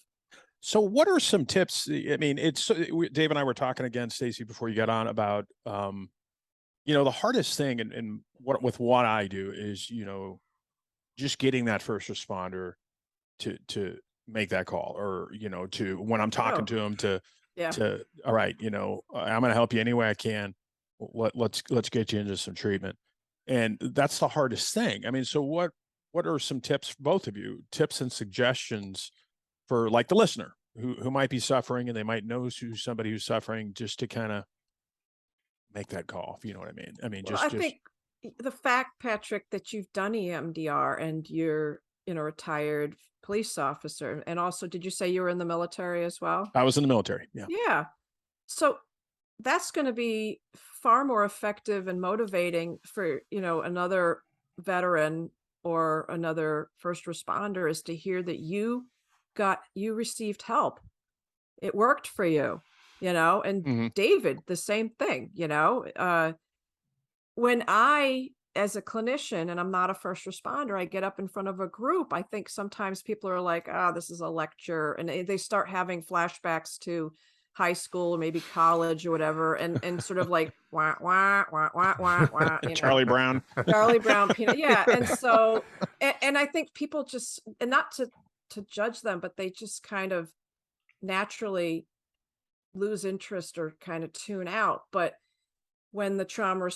So what are some tips? I mean, Dave and I were talking again, Stacy, before you got on, about the hardest thing and what I do is, just getting that first responder to make that call, or, to, when I'm talking to them, to, all right, I'm going to help you any way I can. Let's get you into some treatment. And that's the hardest thing. I mean, so what are some tips, both of you, tips and suggestions for like the listener who might be suffering and they might know somebody who's suffering, just to kind of make that call, if you know what I mean? I mean, I think the fact, Patrick, that you've done EMDR and you're, retired police officer, and also, did you say you were in the military as well? I was in the military. Yeah. Yeah. So that's going to be far more effective and motivating for, another veteran or another first responder, is to hear that you received help. It worked for you, and David, the same thing, when I, as a clinician, and I'm not a first responder, I get up in front of a group, I think sometimes people are like, this is a lecture, and they start having flashbacks to high school or maybe college or whatever, and sort of like wah wah wah wah wah wah, Charlie Brown. Charlie Brown peanut. Yeah. And so and I think people just, and not to judge them, but they just kind of naturally lose interest or kind of tune out. But when the trauma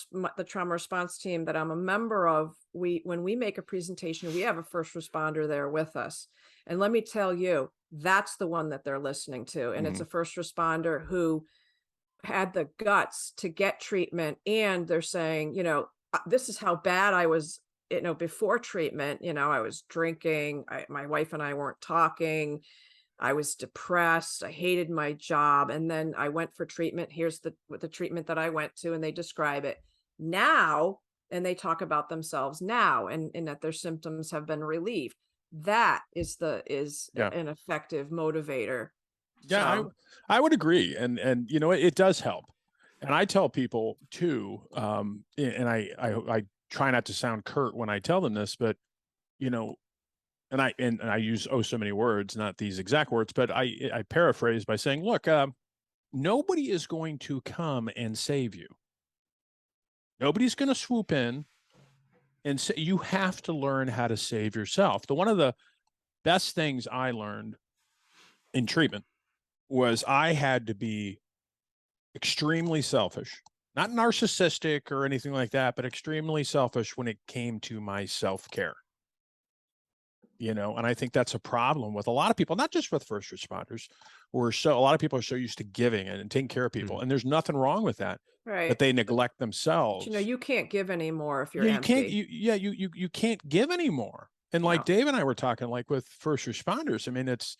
response team that I'm a member of, when we make a presentation, we have a first responder there with us. And let me tell you, that's the one that they're listening to. And it's a first responder who had the guts to get treatment. And they're saying, this is how bad I was, before treatment. I was drinking. My wife and I weren't talking. I was depressed. I hated my job. And then I went for treatment. Here's the treatment that I went to, and they describe it now. And they talk about themselves now, and that their symptoms have been relieved. That is an effective motivator. Yeah, so I would agree. And it does help. And I tell people too, and I try not to sound curt when I tell them this, but, and I use so many words, not these exact words, but I paraphrase by saying, look, nobody is going to come and save you. Nobody's going to swoop in and say, you have to learn how to save yourself. One of the best things I learned in treatment was I had to be extremely selfish, not narcissistic or anything like that, but extremely selfish when it came to my self-care. And I think that's a problem with a lot of people, not just with first responders, a lot of people are so used to giving and taking care of people. And there's nothing wrong with that, right? But they neglect themselves. But, you can't give anymore if you're empty. You can't give anymore. And like Dave and I were talking, like with first responders, I mean, it's,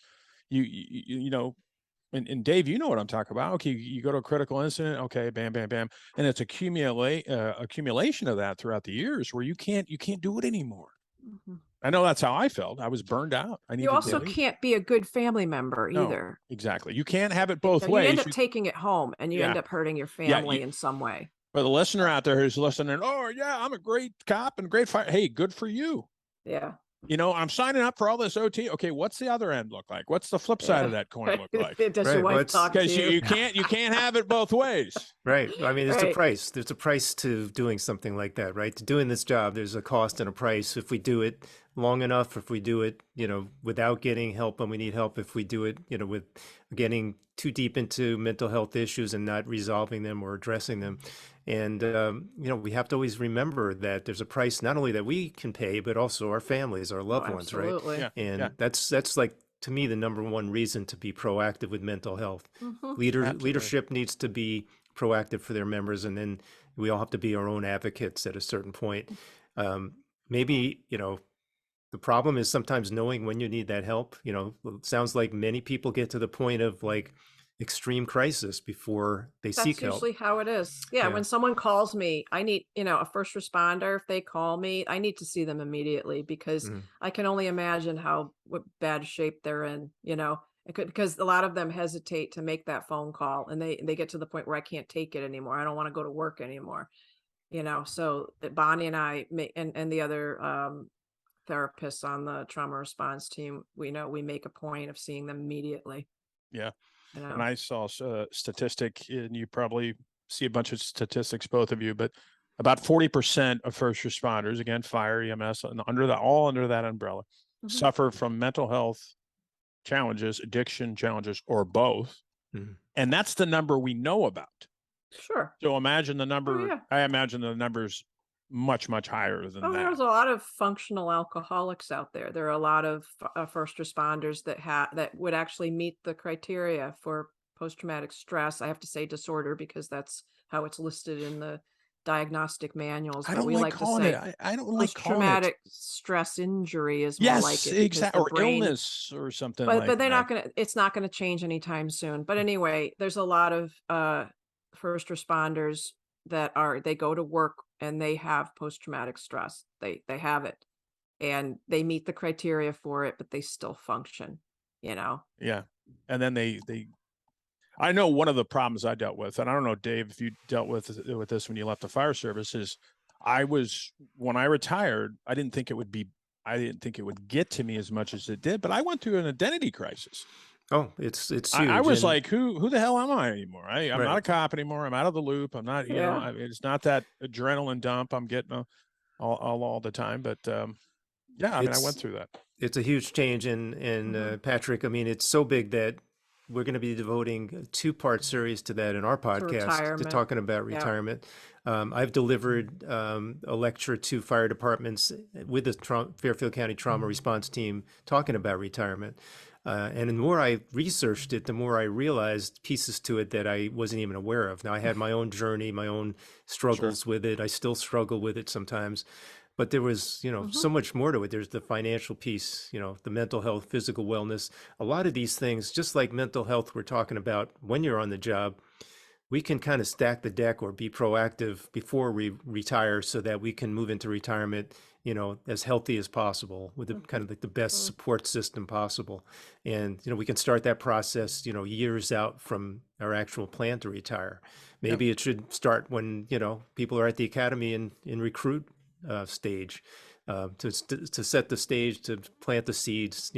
and Dave, you know what I'm talking about. Okay, you go to a critical incident. Okay, bam, bam, bam, and it's accumulation of that throughout the years where you can't do it anymore. Mhm. I know that's how I felt. I was burned out. I You needed also to leave. can't be a good family member No, either. exactly. You can't have it You both know, you ways. end up taking it home and you end Yeah. up hurting your Yeah, family in some way. For the listener out there who's listening, oh yeah, I'm a great cop and great fire. Hey, good for you. Yeah. You know, I'm signing up for all this OT. Okay, what's the other end look like? What's the flip side of that coin look like? Does Right, your well, wife it's- talk to Because you? you can't have it both ways. Right. I mean, there's a Right. price. There's a price to doing something like that, right? To doing this job, there's a cost and a price. If we do it long enough, if we do it, without getting help when we need help, if we do it, with getting too deep into mental health issues and not resolving them or addressing them. And, we have to always remember that there's a price not only that we can pay, but also our families, our loved ones, right? Absolutely. Yeah. And that's like, to me, the number one reason to be proactive with mental health. Mhm. Leadership needs to be proactive for their members, and then we all have to be our own advocates at a certain point. Maybe, the problem is sometimes knowing when you need that help. It sounds like many people get to the point of like extreme crisis before they seek That's help. usually how it is. Yeah, Yeah. when someone calls me, I need, a first responder. If they call me, I need to see them immediately because Mhm. I can only imagine what bad shape they're in, because a lot of them hesitate to make that phone call and they get to the point where I can't take it anymore. I don't want to go to work anymore, so Bonnie and I and the other therapists on the trauma response team, we make a point of seeing them immediately. Yeah. You And know, I saw a statistic, and you probably see a bunch of statistics, both of you, but about 40% of first responders, again, fire, EMS, and all under that umbrella, Mhm. suffer from mental health challenges, addiction challenges, or both. Mhm. And that's the number we know about. Sure. So imagine the number. yeah. I imagine the number's much, much higher than Oh, that. there's a lot of functional alcoholics out there. There are a lot of first responders that would actually meet the criteria for post-traumatic stress. I have to say disorder because that's how it's listed in the diagnostic manuals. I But don't we like like to calling say it. I don't like calling it. post-traumatic stress injury is more like Yes, it because exactly. the Or brain. illness or something But like they're that. it's not gonna change anytime soon. But anyway, there's a lot of first responders they go to work and they have post-traumatic stress. They have it and they meet the criteria for it, but they still function, Yeah. And then they I know one of the problems I dealt with, and I don't know, Dave, if you dealt with this when you left the fire service, is when I retired, I didn't think it would get to me as much as it did, but I went through an identity crisis. Oh, it's huge. I was and- like, who the hell am I anymore? I'm not Right. a cop anymore. I'm out of the loop. I'm not, Yeah. it's not that adrenaline dump I'm getting all the time. But yeah, I mean, I went It's- through that. It's a huge change, and Mhm. Patrick, I mean, it's so big that we're going to be devoting a two-part series to that in our podcast, to retirement. talking about Yeah. retirement. I've delivered a lecture to fire departments with the Fairfield County Trauma Response Team talking about retirement. And the more I researched it, the more I realized pieces to it that I wasn't even aware of. Now, I had my own journey, my own struggles with it. I still struggle with it sometimes. But there was, so much more to it. There's the financial piece, the mental health, physical wellness. A lot of these things, just like mental health we're talking about when you're on the job, we can kind of stack the deck or be proactive before we retire so that we can move into retirement, as healthy as possible with the kind of like the best support system possible. And, we can start that process, years out from our actual plan to retire. Maybe it should start when, people are at the academy in recruit stage, to set the stage, to plant the seeds,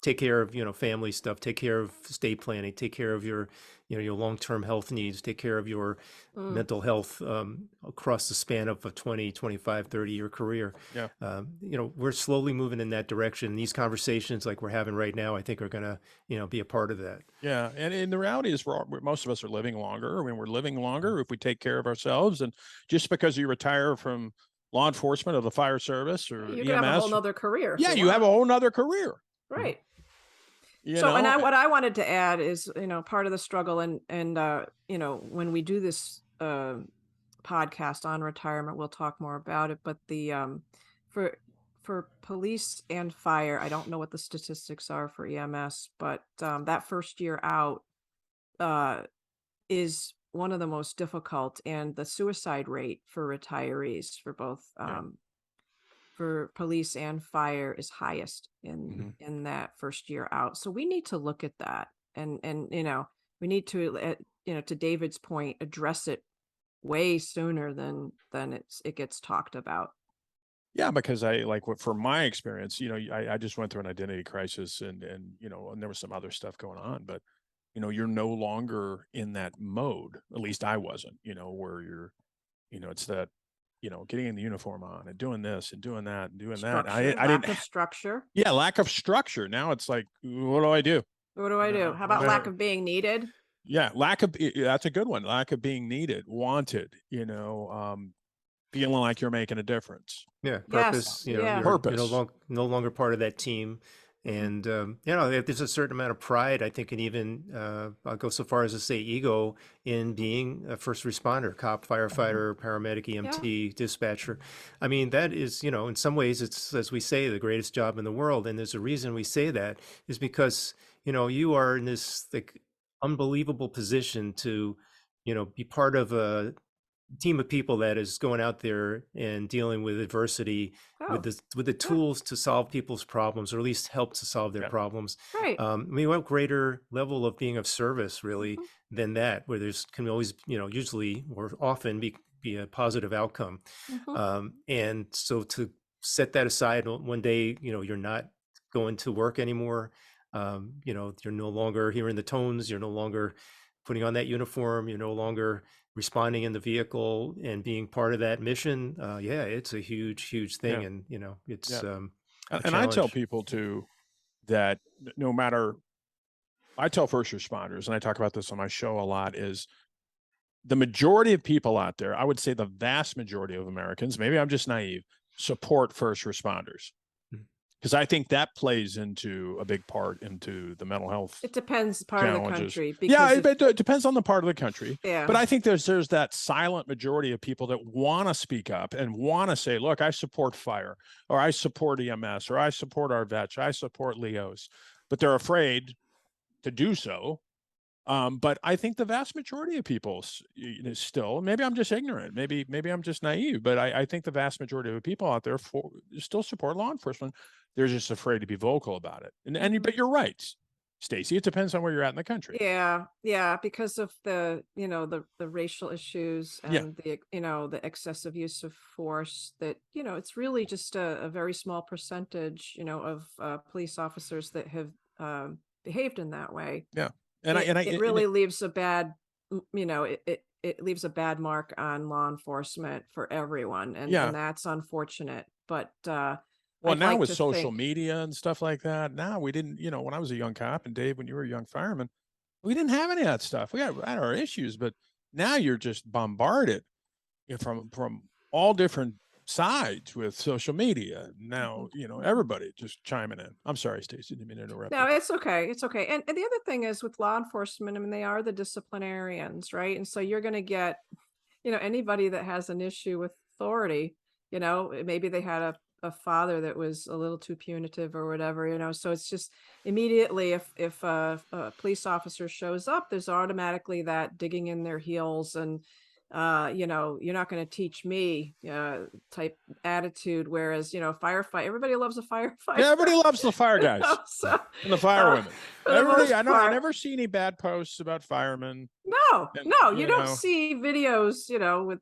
take care of, family stuff, take care of estate planning, take care of your, your long-term health needs, take care of your mental health across the span of a 20, 25, 30-year career. Yeah. We're slowly moving in that direction. These conversations like we're having right now, I think are going to, be a part of that. Yeah. And the reality is most of us are living longer. I mean, we're living longer if we take care of ourselves. And just because you retire from law enforcement or the fire service or You EMS. could have a whole nother career. Yeah, you have a whole nother career. Right. So, what I wanted to add is, part of the struggle and when we do this podcast on retirement, we'll talk more about it. But the for police and fire, I don't know what the statistics are for EMS, but that first year out, is one of the most difficult, and the suicide rate for retirees for both for police and fire is highest in that first year out. So we need to look at that, and we need to to David's point, address it way sooner than it gets talked about. Yeah, because from my experience, I just went through an identity crisis, and there was some other stuff going on, but you're no longer in that mode. At least I wasn't, where you're, it's that, getting in the uniform on and doing this and doing that and doing that. I Lack didn't of structure. Yeah, lack of structure. Now it's like, what do I do? What do I do? How about lack of being needed? Yeah, that's a good one. Lack of being needed, wanted, feeling like you're making a difference. Yeah, purpose. Yes, you're purpose. no longer part of that team. And, there's a certain amount of pride, I think, and even I'll go so far as to say ego in being a first responder, cop, firefighter, paramedic, EMT, dispatcher. I mean, that is, in some ways, it's, as we say, the greatest job in the world. And there's a reason we say that is because, you are in this unbelievable position to, be part of a team of people that is going out there and dealing with adversity with the tools to solve people's problems, or at least help to solve their problems. Right. What greater level of being of service really than that, where there's can always, usually or often be a positive outcome. And so to set that aside one day, you're not going to work anymore. You're no longer hearing the tones, you're no longer putting on that uniform, you're no longer responding in the vehicle and being part of that mission. It's a huge thing. And, it's, and I tell people too, that no matter, I tell first responders, and I talk about this on my show a lot, is the majority of people out there, I would say the vast majority of Americans, maybe I'm just naive, support first responders. Because I think that plays into a big part into the mental health. It depends part of the country. It depends on the part of the country. Yeah. But I think there's that silent majority of people that want to speak up and want to say, look, I support fire, or I support EMS, or I support our vets, or I support LEOs, but they're afraid to do so. But I think the vast majority of people still, maybe I'm just ignorant, maybe I'm just naive, but I think the vast majority of people out there still support law enforcement. They're just afraid to be vocal about it. But you're right, Stacy, it depends on where you're at in the country. Yeah, because of the racial issues and the excessive use of force, that it's really just a very small percentage of police officers that have behaved in that way. Yeah. It really leaves a bad, it leaves a bad mark on law enforcement for everyone, and that's unfortunate. But well, now with social media and stuff like that, now we didn't, when I was a young cop, and Dave, when you were a young fireman, we didn't have any of that stuff. We had our issues, but now you're just bombarded from all different sides with social media. Now, everybody just chiming in. I'm sorry, Stacy, didn't mean to interrupt. No, it's okay. It's okay. And the other thing is with law enforcement, I mean, they are the disciplinarians, right? And so you're going to get, anybody that has an issue with authority, maybe they had a father that was a little too punitive or whatever, so it's just immediately if a police officer shows up, there's automatically that digging in their heels and you're not going to teach me type attitude. Whereas, firefight, everybody loves a firefighter. Yeah, everybody loves the fire guys and the firewomen. I never see any bad posts about firemen. No, you don't see videos,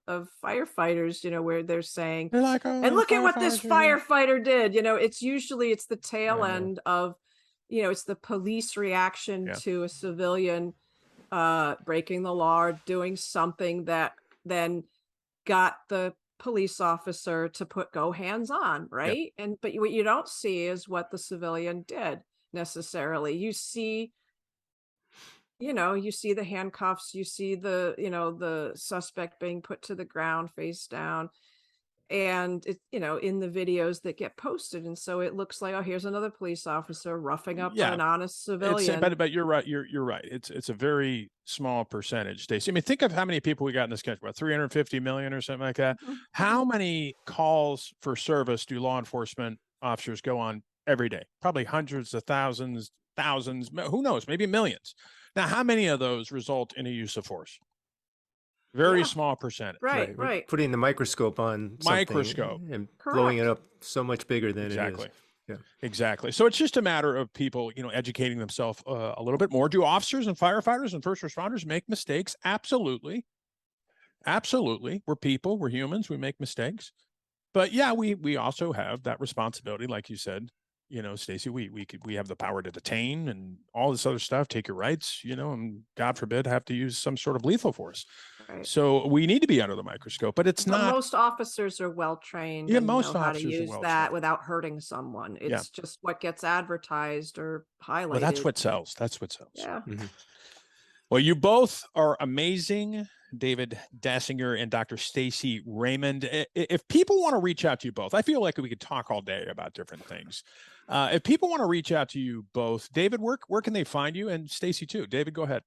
of firefighters, where they're saying, they're like, oh, and look at what this firefighter did. It's usually the tail end of, it's the police reaction to a civilian breaking the law or doing something that then got the police officer to go hands on, right? But what you don't see is what the civilian did necessarily. You see the handcuffs, you see the suspect being put to the ground face down, and it, in the videos that get posted. And so it looks like, oh, here's another police officer roughing up an honest civilian. But you're right. You're right. It's a very small percentage, Stacey. I mean, think of how many people we got in this country, about 350 million or something like that. How many calls for service do law enforcement officers go on every day? Probably hundreds of thousands, who knows, maybe millions. Now, how many of those result in a use of force? Very Yeah. small percentage. Right, We're right. putting the microscope on something Microscope. and blowing it Correct. up so much bigger than Exactly. it is. Yeah. Exactly. So it's just a matter of people, educating themselves a little bit more. Do officers and firefighters and first responders make mistakes? Absolutely. Absolutely. We're people, we're humans, we make mistakes. But yeah, we also have that responsibility, like you said, Stacy, we have the power to detain and all this other stuff, take your rights, and God forbid have to use some sort of lethal force. Right. So we need to be under the microscope, but it's But not. most officers are well trained Yeah, and most know how to officers are use well that trained. without hurting someone. Yeah. It's just what gets advertised or highlighted. Well, that's what sells. That's what sells. Yeah. Mhm. Well, you both are amazing, David Dachinger and Dr. Stacy Raymond. If people want to reach out to you both, I feel like we could talk all day about different things. If people want to reach out to you both, David, where can they find you? And Stacy too. David, go ahead.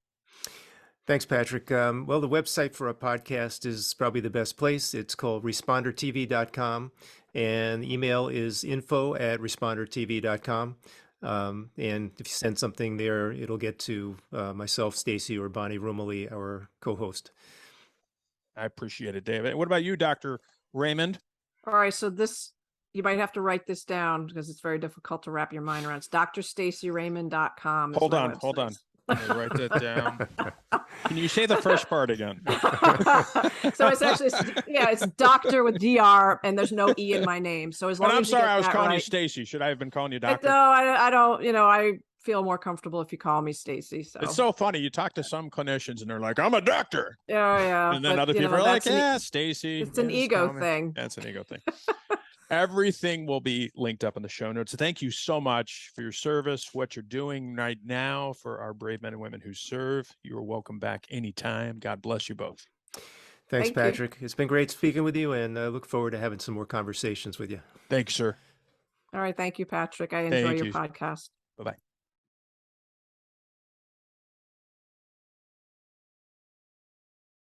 Thanks, Patrick. Well, the website for a podcast is probably the best place. It's called respondertv.com, and the email is info@respondertv.com. And if you send something there, it'll get to myself, Stacy, or Bonnie Rumilly, our co-host. I appreciate it, David. What about you, Dr. Raymond? All right. So you might have to write this down because it's very difficult to wrap your mind around. It's drstacyraymond.com. Hold on. Let me write that down. Can you say the first part again? So it's actually, it's doctor with DR and there's no E in my name. So as long And I'm as you sorry, get I was that calling you right. Stacy. Should I have been calling you doctor? No, I don't, I feel more comfortable if you call me Stacy. So It's so funny. You talk to some clinicians and they're like, I'm a doctor. yeah. And then but, other people are like, that's yeah, Stacy. it's an Yeah, just ego call me. thing. Yeah, it's an ego thing. Everything will be linked up in the show notes. So thank you so much for your service, what you're doing right now for our brave men and women who serve. You are welcome back anytime. God bless you both. Thanks, Thank you. Patrick. It's been great speaking with you, and I look forward to having some more conversations with you. Thanks, sir. All right. Thank you, Patrick. I enjoy Thank your you. podcast. Bye-bye.